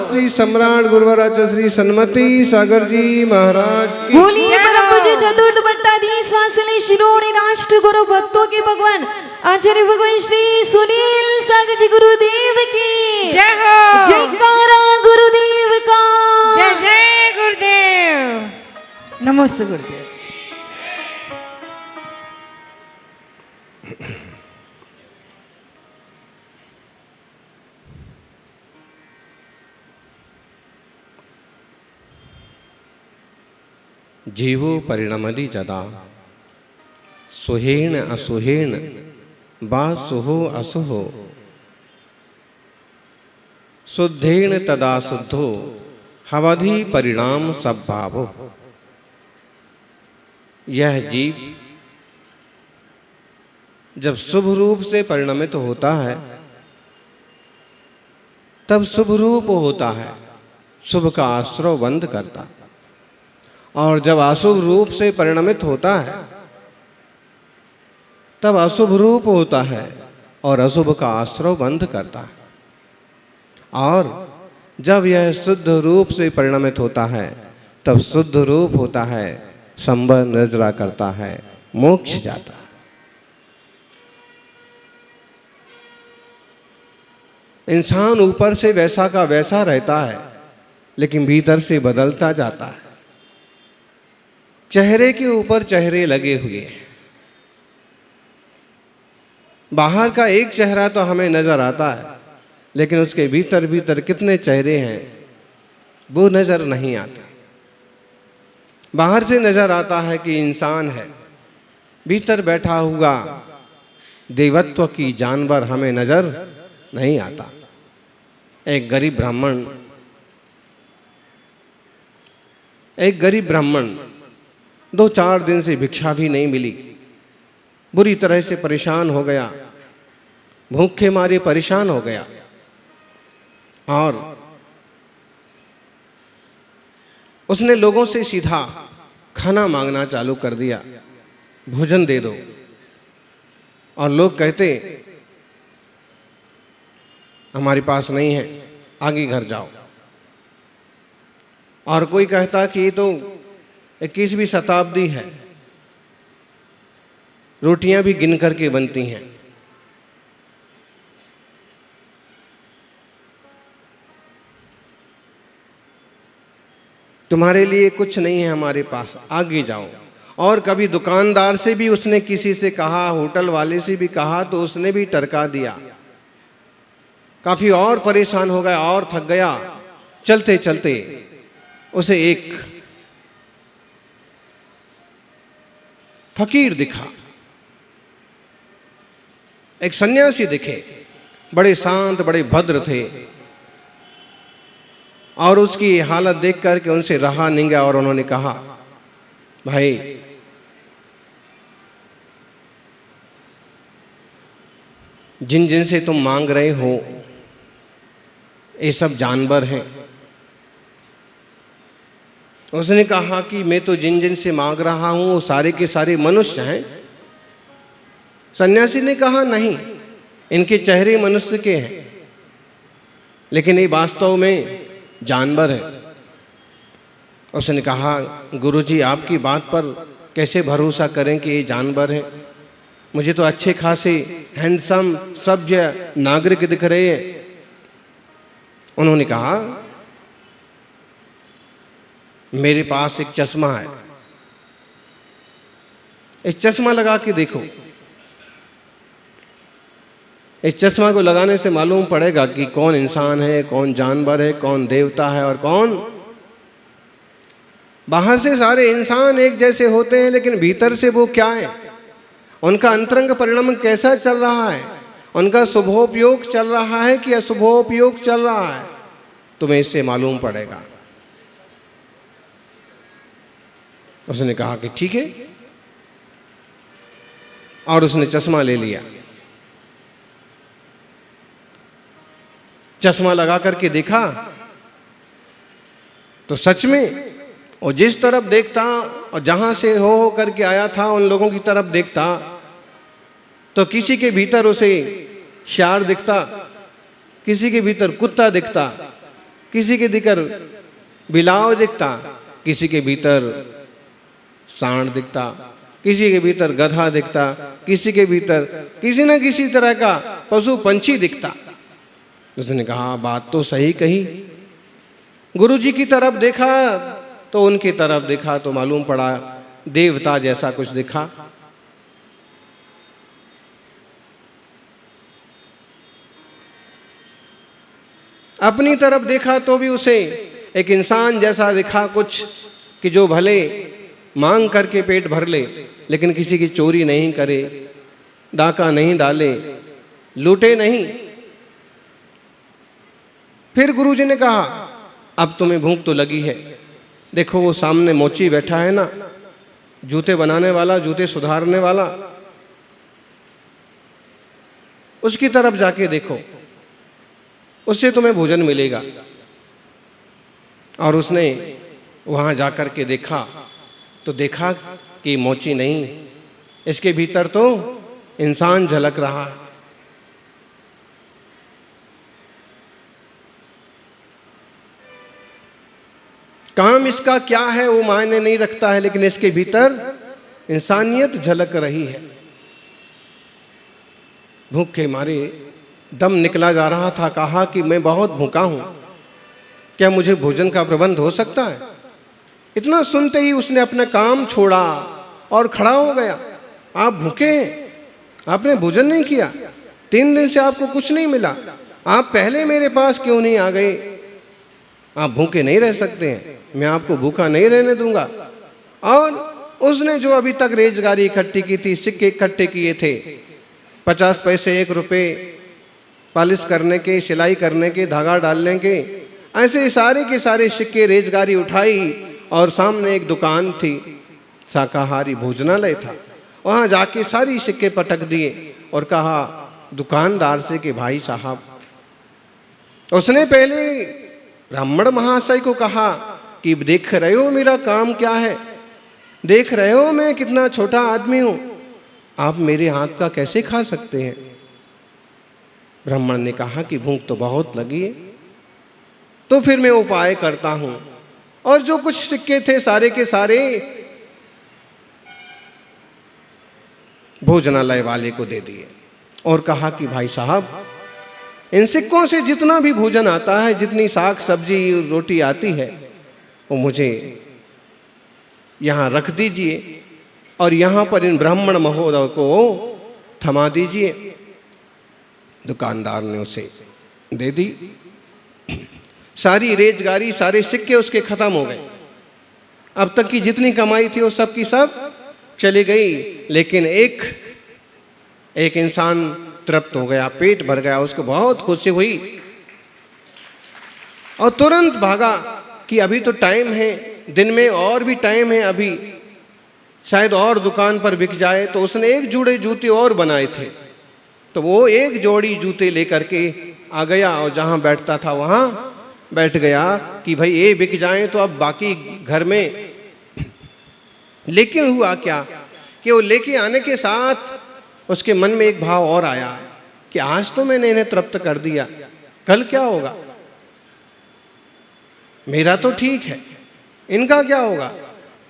श्री सम्राट गुरुवराज श्री सन्मति सागर जी महाराज की बोलिए परम पूज्य चतुर्थ भट्टाधीश वासले शिरोमणि राष्ट्र गुरु भक्तों के भगवान आचार्य भगवान श्री सुनील सागर जी गुरुदेव की जय हो। जयकारा गुरुदेव का। जय जय गुरुदेव। नमस्ते गुरुदेव। जीवो परिणमति जदा सुहेण असुहेण बा सुहो असुहो शुद्धेण तदा शुद्धो हवधि परिणाम सब भावो। यह जीव जब शुभ रूप से परिणमित होता है तब शुभ रूप होता है, शुभ का आश्रय बंद करता, और जब अशुभ रूप से परिणमित होता है तब अशुभ रूप होता है और अशुभ का आश्रय बंद करता है। और जब यह शुद्ध रूप से परिणमित होता है तब शुद्ध रूप होता है, संबर नजरा करता है, मोक्ष जाता है। इंसान ऊपर से वैसा का वैसा रहता है लेकिन भीतर से बदलता जाता है। चेहरे के ऊपर चेहरे लगे हुए हैं। बाहर का एक चेहरा तो हमें नजर आता है लेकिन उसके भीतर भीतर कितने चेहरे हैं वो नजर नहीं आता। बाहर से नजर आता है कि इंसान है, भीतर बैठा हुआ देवत्व की जानवर हमें नजर नहीं आता। एक गरीब ब्राह्मण 2-4 दिन से भिक्षा भी नहीं मिली, बुरी तरह से परेशान हो गया, भूखे मारे परेशान हो गया और उसने लोगों से सीधा खाना मांगना चालू कर दिया, भोजन दे दो। और लोग कहते हमारे पास नहीं है, आगे घर जाओ। और कोई कहता कि ये तो 21वीं शताब्दी है, रोटियां भी गिन करके बनती हैं। तुम्हारे लिए कुछ नहीं है हमारे पास, आगे जाओ। और कभी दुकानदार से भी उसने किसी से कहा, होटल वाले से भी कहा तो उसने भी टरका दिया। काफी और परेशान हो गया और थक गया। चलते चलते उसे एक फकीर दिखा, एक सन्यासी दिखे, बड़े शांत, बड़े भद्र थे। और उसकी हालत देख करके उनसे रहा नहीं गया और उन्होंने कहा, भाई जिन जिन से तुम मांग रहे हो ये सब जानवर हैं। उसने कहा कि मैं तो जिन जिन से मांग रहा हूं वो सारे के सारे मनुष्य हैं। सन्यासी ने कहा नहीं, इनके चेहरे मनुष्य के हैं लेकिन ये वास्तव में जानवर है। उसने कहा, गुरुजी आपकी बात पर कैसे भरोसा करें कि ये जानवर है? मुझे तो अच्छे खासे हैंडसम सभ्य नागरिक दिख रहे हैं। उन्होंने कहा, मेरे पास एक चश्मा है, इस चश्मा लगा के देखो। इस चश्मा को लगाने से मालूम पड़ेगा कि कौन इंसान है, कौन जानवर है, कौन देवता है और कौन। बाहर से सारे इंसान एक जैसे होते हैं लेकिन भीतर से वो क्या है, उनका अंतरंग परिणाम कैसा चल रहा है, उनका शुभोपयोग चल रहा है कि अशुभोपयोग चल रहा है, तुम्हें इससे मालूम पड़ेगा। उसने कहा कि ठीक है, और उसने चश्मा ले लिया। चश्मा लगा करके देखा तो सच में और जिस तरफ देखता और जहाँ से हो करके आया था उन लोगों की तरफ देखता तो किसी के भीतर उसे शार दिखता, किसी के भीतर कुत्ता दिखता, किसी के भीतर बिलाव दिखता, किसी के भीतर सांड दिखता, किसी के भीतर गधा दिखता, किसी के भीतर किसी न किसी तरह का पशु पंछी दिखता। उसने कहा बात तो सही कही। गुरुजी की तरफ देखा तो उनकी तरफ देखा तो मालूम पड़ा देवता जैसा कुछ दिखा। अपनी तरफ देखा तो भी उसे एक इंसान जैसा दिखा कुछ, कि जो भले मांग करके पेट भर ले लेकिन किसी की चोरी नहीं करे, डाका नहीं डाले, लूटे नहीं। फिर गुरुजी ने कहा अब तुम्हें भूख तो लगी है, देखो वो सामने मोची बैठा है ना, जूते बनाने वाला, जूते सुधारने वाला, उसकी तरफ जाके देखो, उससे तुम्हें भोजन मिलेगा। और उसने वहां जाकर के देखा तो देखा कि मोची नहीं, इसके भीतर तो इंसान झलक रहा है। काम इसका क्या है वो मायने नहीं रखता है, लेकिन इसके भीतर इंसानियत झलक रही है। भूख के मारे दम निकला जा रहा था। कहा कि मैं बहुत भूखा हूं, क्या मुझे भोजन का प्रबंध हो सकता है? इतना सुनते ही उसने अपना काम छोड़ा और खड़ा हो गया। आप भूखे हैं, आपने भोजन नहीं किया, 3 दिन से आपको कुछ नहीं मिला, आप पहले मेरे पास क्यों नहीं आ गए? आप भूखे नहीं रह सकते हैं, मैं आपको भूखा नहीं रहने दूंगा। और उसने जो अभी तक रेजगारी इकट्ठी की थी, सिक्के इकट्ठे किए थे, 50 पैसे, 1 रुपये पॉलिश करने के, सिलाई करने के, धागा डालने के, ऐसे सारे के सारे सिक्के रेजगारी उठाई और सामने एक दुकान थी, शाकाहारी भोजनालय था, वहां जाके सारी सिक्के पटक दिए और कहा दुकानदार से कि भाई साहब, उसने पहले ब्राह्मण महाशय को कहा कि देख रहे हो मेरा काम क्या है, देख रहे हो मैं कितना छोटा आदमी हूं, आप मेरे हाथ का कैसे खा सकते हैं? ब्राह्मण ने कहा कि भूख तो बहुत लगी है, तो फिर मैं उपाय करता हूं। और जो कुछ सिक्के थे सारे के सारे भोजनालय वाले को दे दिए और कहा कि भाई साहब, इन सिक्कों से जितना भी भोजन आता है, जितनी साग सब्जी रोटी आती है, वो मुझे यहाँ रख दीजिए और यहाँ पर इन ब्राह्मण महोदय को थमा दीजिए। दुकानदार ने उसे दे दी। सारी रेजगारी, सारे सिक्के उसके खत्म हो गए। अब तक की जितनी कमाई थी वो सब की सब चली गई, लेकिन एक इंसान तृप्त हो गया, पेट भर गया, उसको बहुत खुशी हुई और तुरंत भागा कि अभी तो टाइम है, दिन में और भी टाइम है, अभी शायद और दुकान पर बिक जाए। तो उसने 1 जोड़े जूते और बनाए थे, तो वो 1 जोड़ी जूते लेकर के आ गया और जहां बैठता था वहां बैठ गया कि भाई ये बिक जाएं तो अब बाकी घर में। लेकिन हुआ क्या कि वो लेके आने के साथ उसके मन में एक भाव और आया कि आज तो मैंने इन्हें तृप्त कर दिया, कल क्या होगा? मेरा तो ठीक है, इनका क्या होगा?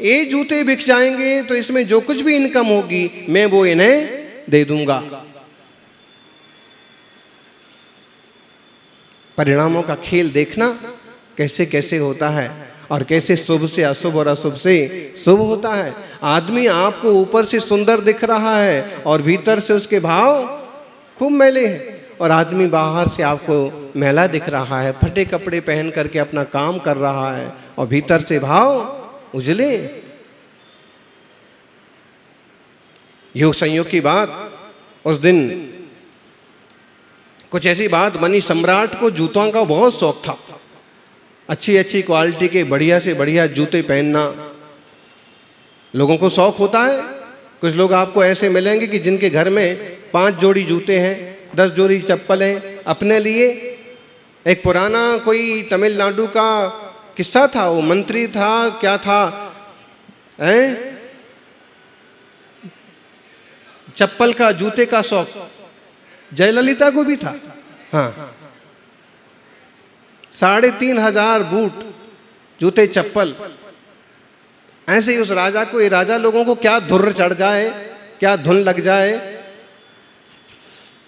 ये जूते बिक जाएंगे तो इसमें जो कुछ भी इनकम होगी मैं वो इन्हें दे दूंगा। परिणामों का खेल देखना कैसे कैसे होता है और कैसे शुभ से अशुभ और अशुभ से शुभ होता है। आदमी आपको ऊपर से सुंदर दिख रहा है और भीतर से उसके भाव खूब मैले हैं, और आदमी बाहर से आपको मैला दिख रहा है, फटे कपड़े पहन करके अपना काम कर रहा है और भीतर से भाव उजले। योग संयोग की बात, उस दिन कुछ ऐसी बात बनी, सम्राट को जूतों का बहुत शौक था, अच्छी अच्छी क्वालिटी के बढ़िया से बढ़िया जूते पहनना लोगों को शौक होता है। कुछ लोग आपको ऐसे मिलेंगे कि जिनके घर में 5 जोड़ी जूते हैं, 10 जोड़ी चप्पल हैं अपने लिए। एक पुराना कोई तमिलनाडु का किस्सा था, वो मंत्री था क्या था, हैं? चप्पल का जूते का शौक जयललिता को भी था। हाँ, 3,500 बूट जूते चप्पल। ऐसे ही उस राजा को, ये राजा लोगों को क्या धुर्र चढ़ जाए, क्या धुन लग जाए,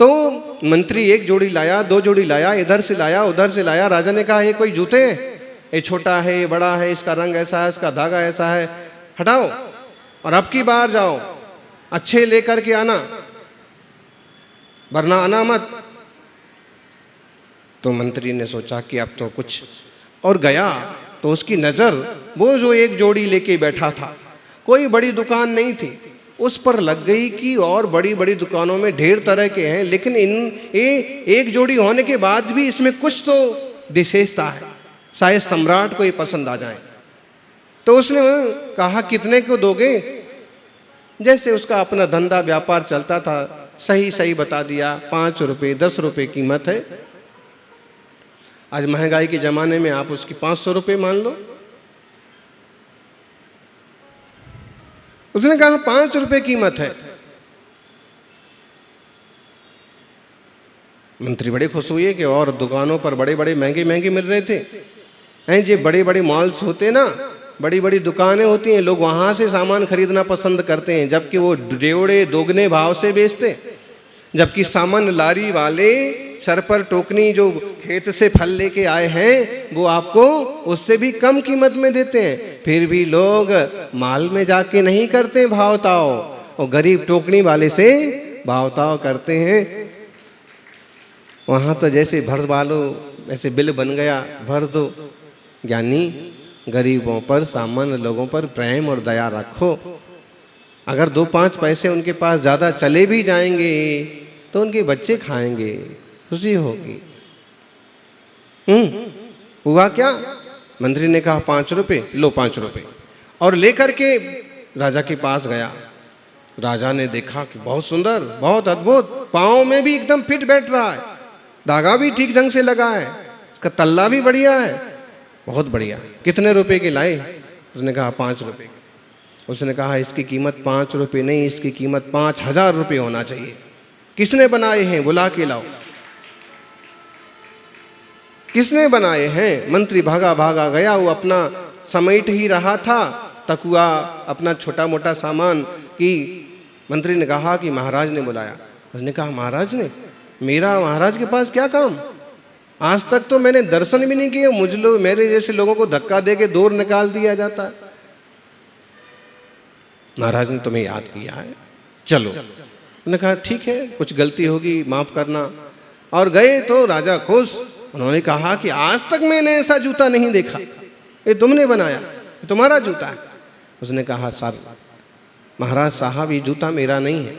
तो मंत्री एक जोड़ी लाया, 2 जोड़ी लाया, इधर से लाया उधर से लाया। राजा ने कहा ये कोई जूते हैं? ये छोटा है, ये बड़ा है, इसका रंग ऐसा है, इसका धागा ऐसा है, हटाओ और अब की बार जाओ अच्छे लेकर के आना, वरना आना मत। तो मंत्री ने सोचा कि अब तो कुछ, और गया तो उसकी नजर वो जो एक जोड़ी लेके बैठा था, कोई बड़ी दुकान नहीं थी, उस पर लग गई कि और बड़ी बड़ी दुकानों में ढेर तरह के हैं, लेकिन एक जोड़ी होने के बाद भी इसमें कुछ तो विशेषता है, शायद सम्राट को ये पसंद आ जाए। तो उसने कहा कितने को दोगे? जैसे उसका अपना धंधा व्यापार चलता था, सही सही बता दिया, 5 रुपये 10 रुपये कीमत है। आज महंगाई के जमाने में आप उसकी 500 रुपये मान लो। उसने कहा 5 रुपये कीमत है। मंत्री बड़े खुश हुए कि और दुकानों पर बड़े बड़े महंगे महंगे मिल रहे थे। हैं ये बड़े बड़े मॉल्स होते ना, बड़ी बड़ी दुकानें होती हैं, लोग वहां से सामान खरीदना पसंद करते हैं, जबकि वो डेढ़े दोगुने भाव से बेचते, जबकि सामान लारी वाले सर पर टोकनी जो खेत से फल लेके आए हैं वो आपको उससे भी कम कीमत में देते हैं। फिर भी लोग माल में जाके नहीं करते भावताव, और गरीब टोकनी वाले से भावताव करते हैं। वहाँ तो जैसे भर वालो ऐसे बिल बन गया, भर दो। ज्ञानी गरीबों पर, सामान्य लोगों पर प्रेम और दया रखो। अगर 2-5 पैसे उनके पास ज़्यादा चले भी जाएंगे तो उनके बच्चे खाएंगे, खुशी होगी। हुआ क्या? मंत्री ने कहा 5 रुपये, लो 5 रुपये, और लेकर के राजा के पास गया। राजा ने देखा कि बहुत सुंदर, बहुत अद्भुत, पाँव में भी एकदम फिट बैठ रहा है, धागा भी ठीक ढंग से लगा है, इसका तल्ला भी बढ़िया है, बहुत बढ़िया। कितने रुपए के लाए? उसने कहा 5 रुपये। उसने कहा इसकी कीमत 5 रुपये नहीं, इसकी कीमत 5,000 रुपये होना चाहिए। किसने बनाए हैं? बुला के लाओ। किसने बनाए हैं? मंत्री भागा भागा गया, वो अपना समेट ही रहा था तकुआ, अपना छोटा मोटा सामान, कि मंत्री ने कहा कि महाराज ने बुलाया। उसने कहा महाराज ने? मेरा महाराज के पास क्या काम? आज तक तो मैंने दर्शन भी नहीं किए, मेरे जैसे लोगों को धक्का दे के दूर निकाल दिया जाता है। महाराज ने तुम्हें याद किया है, चलो। उन्होंने कहा ठीक है, कुछ गलती होगी माफ करना। और गए तो राजा खुश। उन्होंने कहा कि आज तक मैंने ऐसा जूता नहीं देखा, ये तुमने बनाया, ये तुम्हारा जूता है। उसने कहा सर महाराज साहब ये जूता मेरा नहीं है।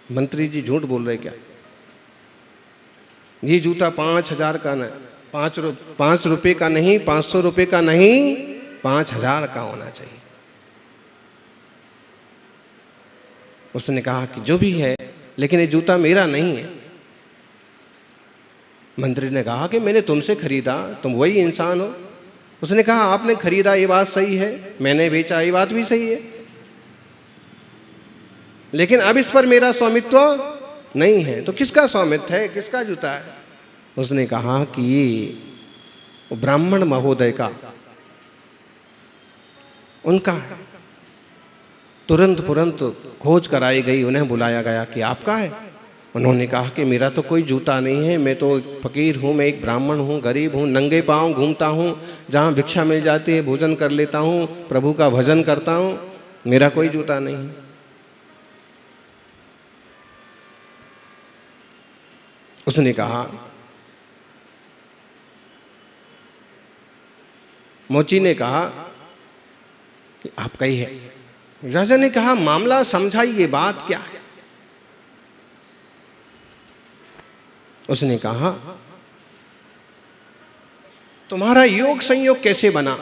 मंत्री जी झूठ बोल रहे क्या? ये जूता 5,000 का नहीं, 5 रुपये का नहीं, 500 रुपये का नहीं, 5,000 का होना चाहिए। उसने कहा कि जो भी है, लेकिन ये जूता मेरा नहीं है। मंत्री ने कहा कि मैंने तुमसे खरीदा, तुम वही इंसान हो। उसने कहा आपने खरीदा ये बात सही है, मैंने बेचा ये बात भी सही है, लेकिन अब इस पर मेरा स्वामित्व नहीं है। तो किसका स्वामित्व है, किसका जूता है? उसने कहा कि ये ब्राह्मण महोदय का, उनका है। तुरंत खोज कराई गई, उन्हें बुलाया गया कि आपका है? उन्होंने कहा कि मेरा तो कोई जूता नहीं है, मैं तो एक फकीर हूँ, मैं एक ब्राह्मण हूँ, गरीब हूँ, नंगे पाँव घूमता हूँ, जहाँ भिक्षा मिल जाती है भोजन कर लेता हूँ, प्रभु का भजन करता हूँ, मेरा कोई जूता नहीं। उसने कहा, मोची ने कहा कि आपका ही है। राजा ने कहा मामला समझाइए, बात क्या है? उसने कहा तुम्हारा योग संयोग कैसे बना?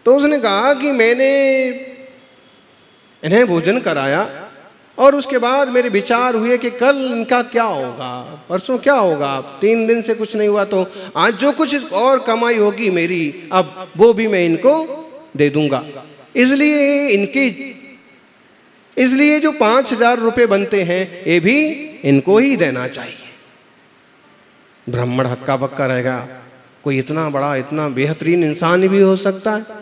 तो उसने कहा कि मैंने इन्हें भोजन कराया, और उसके बाद मेरे विचार हुए कि कल इनका क्या होगा, परसों क्या होगा, 3 दिन से कुछ नहीं हुआ, तो आज जो कुछ और कमाई होगी मेरी, अब वो भी मैं इनको दे दूंगा। इसलिए जो 5,000 रुपये बनते हैं ये भी इनको ही देना चाहिए। ब्राह्मण हक्का बक्का रहेगा, कोई इतना बड़ा इतना बेहतरीन इंसान भी हो सकता है।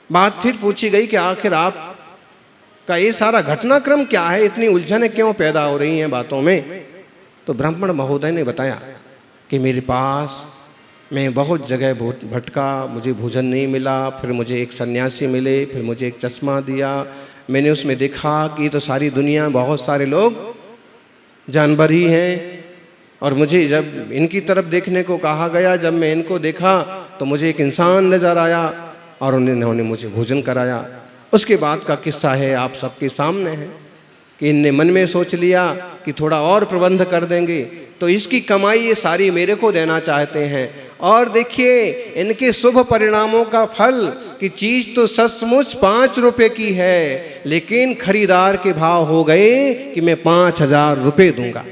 बात फिर पूछी गई कि आखिर आप का ये सारा घटनाक्रम क्या है, इतनी उलझनें क्यों पैदा हो रही हैं बातों में। तो ब्राह्मण महोदय ने बताया कि मेरे पास मैं बहुत जगह भटका, मुझे भोजन नहीं मिला, फिर मुझे एक सन्यासी मिले, फिर मुझे एक चश्मा दिया, मैंने उसमें देखा कि ये तो सारी दुनिया में बहुत सारे लोग जानवर ही हैं, और मुझे जब इनकी तरफ देखने को कहा गया, जब मैं इनको देखा तो मुझे एक इंसान नज़र आया और उन्होंने मुझे भोजन कराया। उसके बाद का किस्सा है आप सबके सामने है कि इनने मन में सोच लिया कि थोड़ा और प्रबंध कर देंगे, तो इसकी कमाई ये सारी मेरे को देना चाहते हैं। और देखिए इनके शुभ परिणामों का फल कि चीज़ तो सचमुच 5 रुपये की है, लेकिन खरीदार के भाव हो गए कि मैं 5,000 रुपये दूंगा।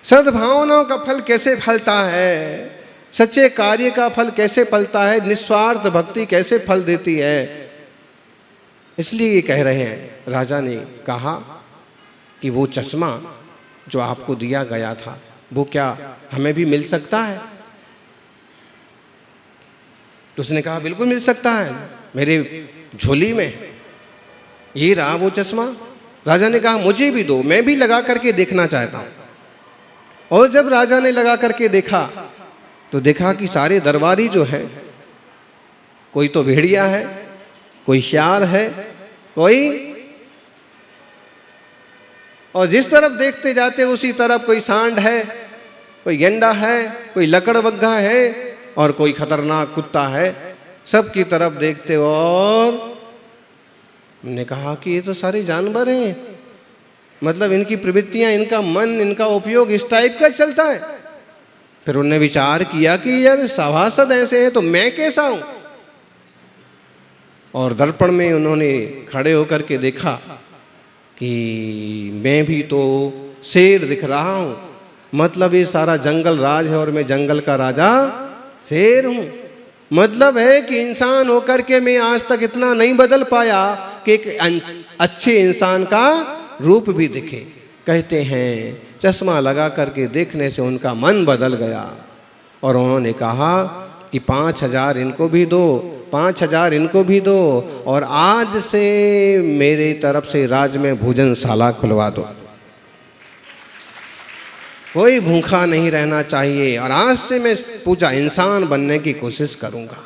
सद्भावनाओं का फल कैसे फलता है, सच्चे कार्य का फल कैसे फलता है, निस्वार्थ भक्ति कैसे फल देती है। इसलिए ये कह रहे हैं, राजा ने कहा कि वो चश्मा जो आपको दिया गया था वो क्या हमें भी मिल सकता है। तो उसने कहा बिल्कुल मिल सकता है, मेरे झोली में ये रहा वो चश्मा। राजा ने कहा मुझे भी दो, मैं भी लगा करके देखना चाहता हूं। और जब राजा ने लगा करके देखा तो देखा कि सारे दरबारी जो है, कोई तो भेड़िया है, कोई श्यार है, कोई, और जिस तरफ देखते जाते उसी तरफ कोई सांड है, कोई गेंडा है, कोई लकड़बग्घा है और कोई खतरनाक कुत्ता है। सब की तरफ देखते और हमने कहा कि ये तो सारे जानवर हैं, मतलब इनकी प्रवृत्तियां, इनका मन, इनका उपयोग इस टाइप का चलता है। फिर उन्होंने विचार किया कि यार सभासद ऐसे हैं तो मैं कैसा हूं। और दर्पण में उन्होंने खड़े होकर के देखा कि मैं भी तो शेर दिख रहा हूं, मतलब ये सारा जंगल राज है और मैं जंगल का राजा शेर हूं। मतलब है कि इंसान होकर के मैं आज तक इतना नहीं बदल पाया कि एक अच्छे इंसान का रूप भी दिखे। कहते हैं चश्मा लगा करके देखने से उनका मन बदल गया और उन्होंने कहा कि 5,000 इनको भी दो, 5,000 इनको भी दो, और आज से मेरे तरफ से राज्य में भोजनशाला खुलवा दो। कोई भूखा नहीं रहना चाहिए और आज से मैं पूजा इंसान बनने की कोशिश करूंगा।